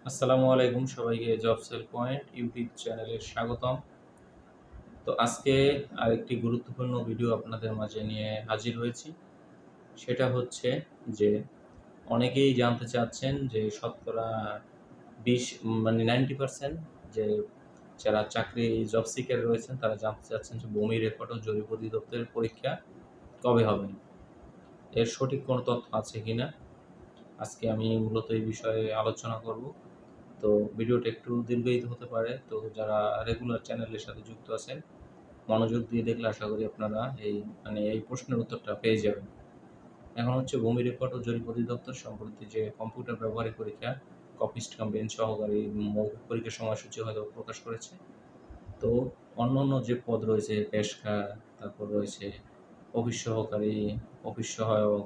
আসসালামু আলাইকুম সবাইকে জব সেল পয়েন্ট ইউটিউব চ্যানেলে স্বাগতম। তো আজকে আরেকটি গুরুত্বপূর্ণ ভিডিও আপনাদের মাঝে নিয়ে হাজির হয়েছি। সেটা হচ্ছে যে অনেকেই জানতে চাচ্ছেন যে শতকরা 20 মানে 90% যে যারা চাকরি জব সিকার রয়েছেন তারা জানতে চাচ্ছেন যে ভূমি রেকর্ড ও জরিপ অধিদপ্তরের পরীক্ষা কবে হবে? এর সঠিক কোনো তথ্য আছে কিনা? আজকে আমি মূলত এই বিষয়ে আলোচনা করব। তো ভিডিওটা একটু দীর্ঘায়িত হতে পারে। তো যারা রেগুলার চ্যানেলের সাথে যুক্ত আছেন, মনোযোগ দিয়ে দেখলে আশা করি আপনারা এই প্রশ্নের উত্তরটা পেয়ে যাবেন। এখন হচ্ছে ভূমি রেকর্ড ও জরিপ অধিদপ্তর সম্প্রতি যে কম্পিউটার ব্যবহারিক পরীক্ষা কপিস্ট কাম বেঞ্চ সহকারী মৌখিক পরীক্ষার সময়সূচি হয়তো প্রকাশ করেছে। তো অন্যান্য যে পদ রয়েছে পেশকা, তারপর রয়েছে অফিস সহকারী, অফিস সহায়ক,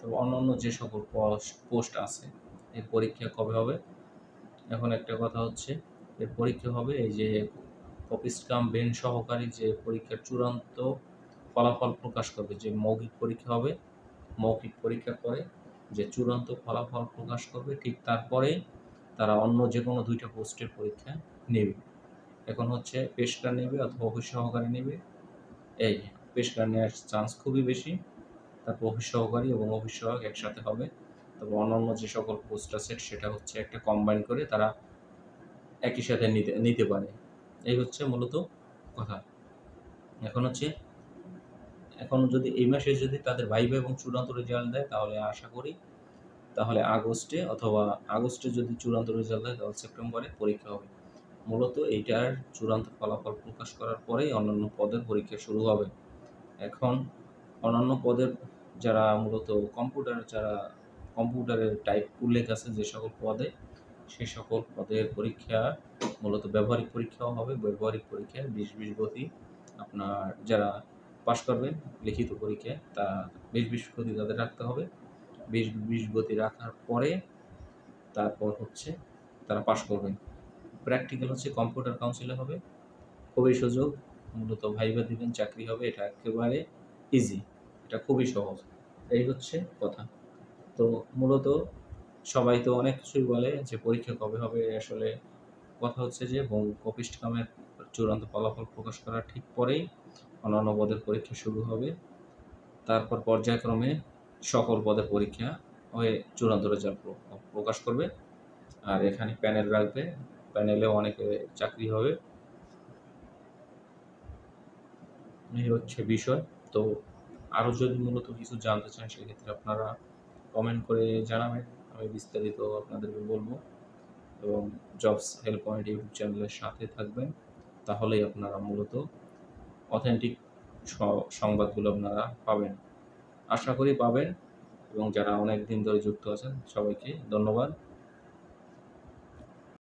তো অন্যান্য যে সকল পোস্ট আছে এর পরীক্ষা কবে হবে? এখন একটা কথা হচ্ছে এর পরীক্ষা হবে এই যে কপিস্ট কাম বেঞ্চ সহকারী যে পরীক্ষার চূড়ান্ত ফলাফল প্রকাশ করবে, যে মৌখিক পরীক্ষা হবে, মৌখিক পরীক্ষার পরে যে চূড়ান্ত ফলাফল প্রকাশ করবে ঠিক তারপরেই তারা অন্য যে কোনো 2টা পোস্টের পরীক্ষা নেবে। এখন হচ্ছে পেশকার নেবে অথবা অফিস সহকারী নেবে। এই পেশকার নেওয়ার চান্স খুবই বেশি, তারপর অফিস সহকারী এবং অফিস সহায়ক একসাথে হবে। তবে অন্যান্য যে সকল পোস্ট আছে সেটা হচ্ছে একটা কম্বাইন করে তারা একই সাথে নিতে নিতে পারে। এই হচ্ছে মূলত কথা। এখন হচ্ছে এখন যদি এই মাসে যদি তাদের ভাইভা এবং চূড়ান্ত রেজাল্ট দেয় তাহলে আশা করি তাহলে আগস্টে যদি চূড়ান্ত রেজাল্ট দেয় তাহলে সেপ্টেম্বরে পরীক্ষা হবে। মূলত এইটার চূড়ান্ত ফলাফল প্রকাশ করার পরেই অন্যান্য পদের পরীক্ষা শুরু হবে। এখন অন্যান্য পদের যারা মূলত কম্পিউটারের টাইপ উল্লেখ আছে যে সকল পদে, সে সকল পদের পরীক্ষা মূলত ব্যবহারিক পরীক্ষাও হবে। ব্যবহারিক পরীক্ষায় 20-20 গতি আপনার যারা পাস করবে লিখিত পরীক্ষায় তা 20-20 গতি তাদের রাখতে হবে। 20-20 গতি রাখার পরে তারপর হচ্ছে তারা পাস করবে। প্র্যাকটিক্যাল হচ্ছে কম্পিউটার কাউন্সিলে হবে। খুবই সুযোগ, মূলত ভাইবা দিবেন, চাকরি হবে। এটা একেবারে ইজি, এটা খুবই সহজ। এই হচ্ছে কথা। তো মূলত সবাই তো অনেক কিছুই বলে যে পরীক্ষা কবে হবে, আসলে কথা হচ্ছে যে কপিস্ট কামের চূড়ান্ত ফলাফল প্রকাশ করার ঠিক পরেই অন্যান্য পদের পরীক্ষা শুরু হবে। তারপর পর্যায়ক্রমে সকল পদের পরীক্ষা হয়ে চূড়ান্ত রেজাল্ট প্রকাশ করবে। আর এখানে প্যানেল রাখবে, প্যানেলেও অনেকে চাকরি হবে। এই হচ্ছে বিষয়। তো আরও যদি মূলত কিছু জানতে চান সেক্ষেত্রে আপনারা কমেন্ট করে জানাবেন, আমি বিস্তারিত আপনাদেরকে বলবো। এবং জবস হেল্প পয়েন্ট ইউটিউব চ্যানেলের সাথে থাকবেন, তাহলেই আপনারা মূলত অথেন্টিক সংবাদগুলো আপনারা পাবেন, আশা করি পাবেন। এবং যারা অনেক দিন ধরে যুক্ত আছেন সবাইকে ধন্যবাদ।